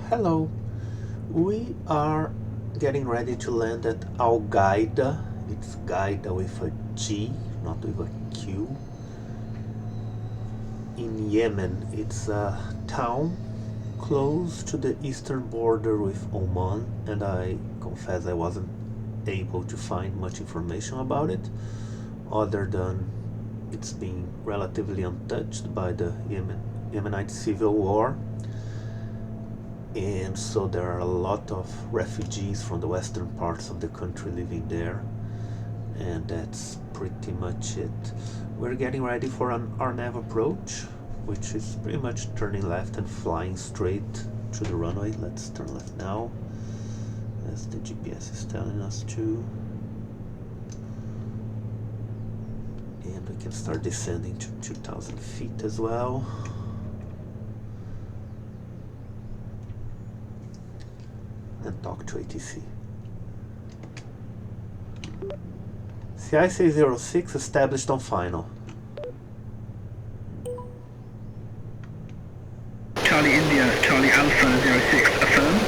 Hello, we are getting ready to land at Al-Ghaydah. It's Ghaydah with a G, not with a Q. In Yemen, it's a town close to the eastern border with Oman, and I confess I wasn't able to find much information about it, other than it's being relatively untouched by the Yemenite civil war. And so there are a lot of refugees from the western parts of the country living there, and that's pretty much it. We're getting ready for an RNAV approach, which is pretty much turning left and flying straight to the runway. Let's turn left now, as the GPS is telling us to, and we can start descending to 2,000 feet as well. And talk to ATC. CI-606 established on final. Charlie India, Charlie Alpha 06, affirm.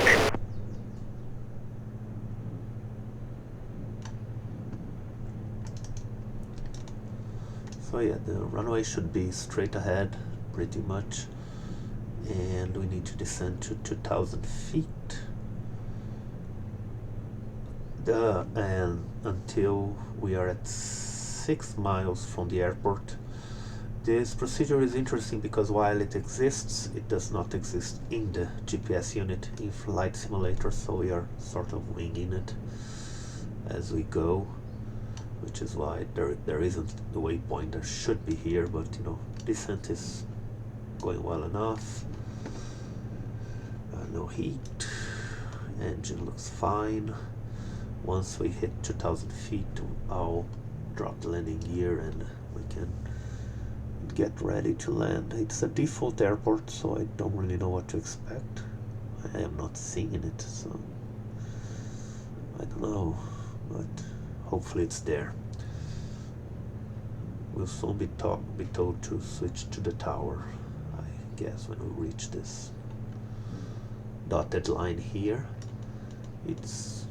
So yeah, the runway should be straight ahead, pretty much. And we need to descend to 2,000 feet. And until we are at 6 miles from the airport. This procedure is interesting because while it exists, it does not exist in the GPS unit in Flight Simulator, so we are sort of winging it as we go, which is why there isn't the waypoint. There should be here, but you know, descent is going well enough. No heat, engine looks fine. Once we hit 2,000 feet, I'll drop the landing gear and we can get ready to land. It's a default airport, so I don't really know what to expect. I am not seeing it, so I don't know, but hopefully it's there. We'll soon be told to switch to the tower, I guess, when we reach this dotted line here. It's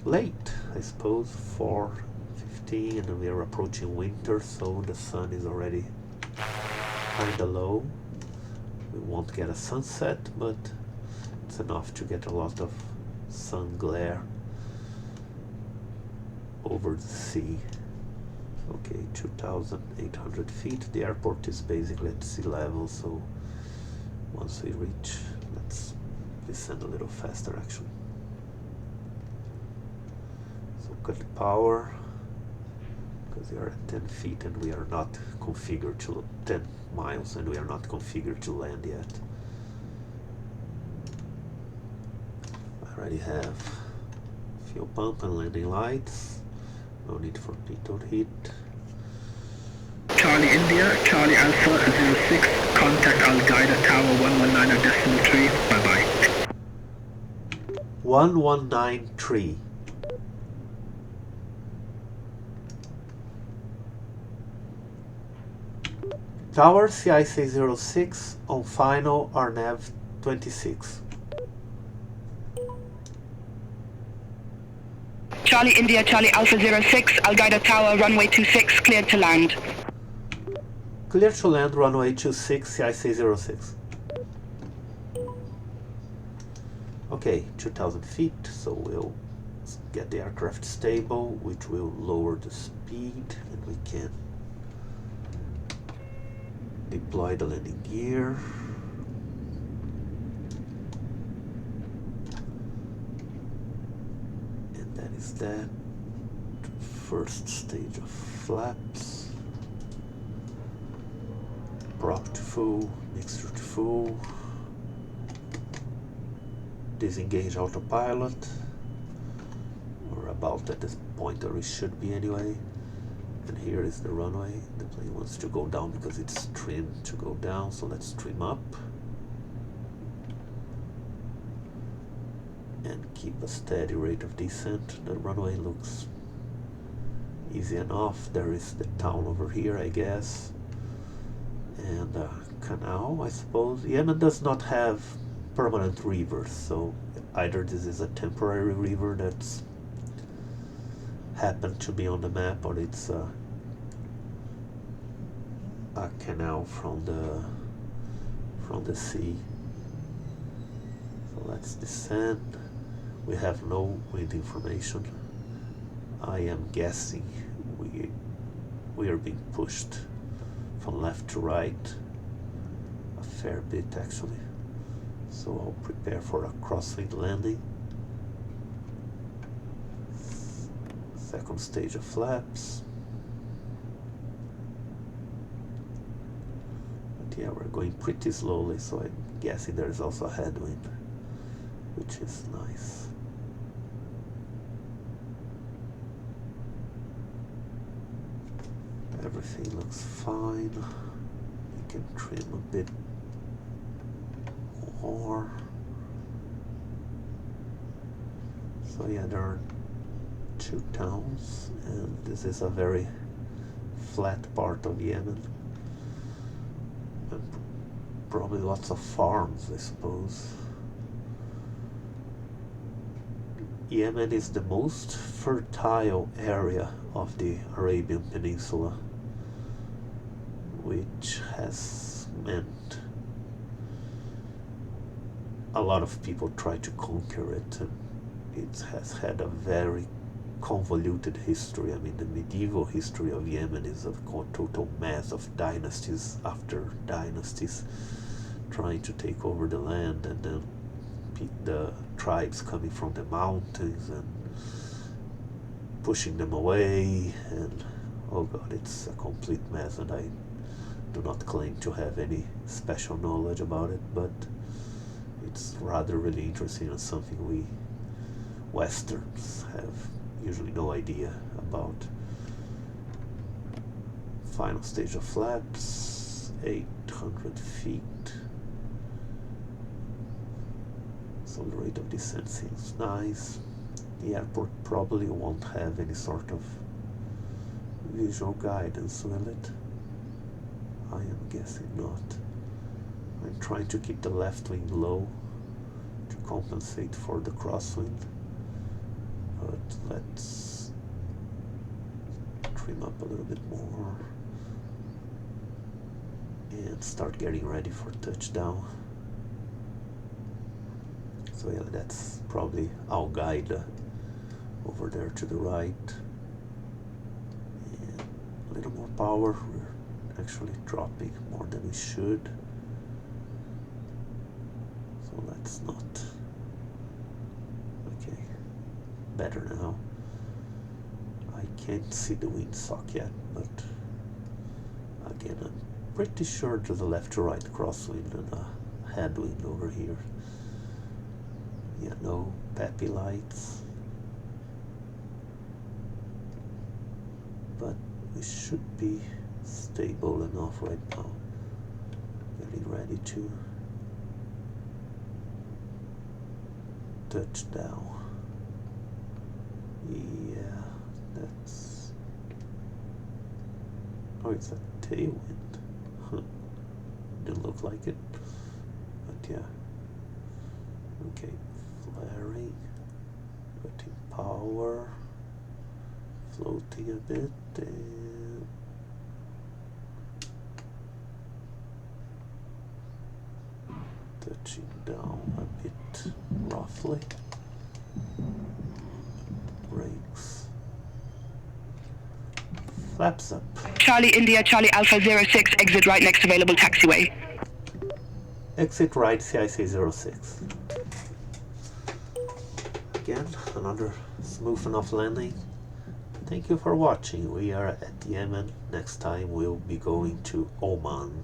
late, I suppose, 4:15, and we are approaching winter, so the sun is already kinda low. We won't get a sunset, but it's enough to get a lot of sun glare over the sea. Okay, 2,800 feet. The airport is basically at sea level, so once we reach, let's descend a little faster actually. Cut the power, because we are at 10 feet and we are not configured to 10 miles and we are not configured to land yet. I already have fuel pump and landing lights. No need for pitot heat. Charlie India, Charlie Alpha 06, contact Al-Ghaydah Tower 119.3, bye bye. 1193. Tower CI-606 on final RNAV 26. Charlie India, Charlie Alpha 06, Al-Ghaydah Tower, runway 26, cleared to land. Clear to land, runway 26, CI-606. Okay, 2,000 feet, so we'll get the aircraft stable, which will lower the speed, and we can deploy the landing gear. And that is that. First stage of flaps. Prop to full, mixture to full. Disengage autopilot. We're about at this point where we should be anyway. And here is the runway. The plane wants to go down because it's trimmed to go down, so let's trim up and keep a steady rate of descent. The runway looks easy enough. There is the town over here, I guess, and a canal, I suppose. Yemen does not have permanent river, so either this is a temporary river that's happened to be on the map, or it's a canal from the sea. So let's descend. We have no wind information. I am guessing we are being pushed from left to right a fair bit actually. So I'll prepare for a crosswind landing. Second stage of flaps. But yeah, we're going pretty slowly, so I'm guessing there's also a headwind, which is nice. Everything looks fine. You can trim a bit more. So yeah, there are 2 towns, and this is a very flat part of Yemen, and probably lots of farms, I suppose. Yemen is the most fertile area of the Arabian Peninsula, which has meant a lot of people try to conquer it, and it has had a very convoluted history. I mean, the medieval history of Yemen is a total mess of dynasties after dynasties trying to take over the land, and then the tribes coming from the mountains and pushing them away, and oh god, it's a complete mess, and I do not claim to have any special knowledge about it, but it's rather really interesting and something we Westerns have usually no idea about. Final stage of flaps, 800 feet. So the rate of descent seems nice. The airport probably won't have any sort of visual guidance, will it? I am guessing not. I'm trying to keep the left wing low to compensate for the crosswind, but let's trim up a little bit more and start getting ready for touchdown. So yeah, that's probably Al-Ghaydah over there to the right. And a little more power. We're actually dropping more than we should. So let's not. Okay, better now. I can't see the windsock yet, but again, I'm pretty sure there's a left to right crosswind and a headwind over here. Yeah, no peppy lights, but we should be stable enough right now. Getting ready to touch down. Yeah, that's... oh, it's a tailwind. Huh. Didn't look like it, but yeah. Okay, flaring, putting power, floating a bit, and touching down a bit roughly. Brakes. Flaps up. Charlie India, Charlie Alpha 06, exit right next available taxiway. Exit right, CIC 06. Again, another smooth enough landing. Thank you for watching. We are at Yemen. Next time we'll be going to Oman.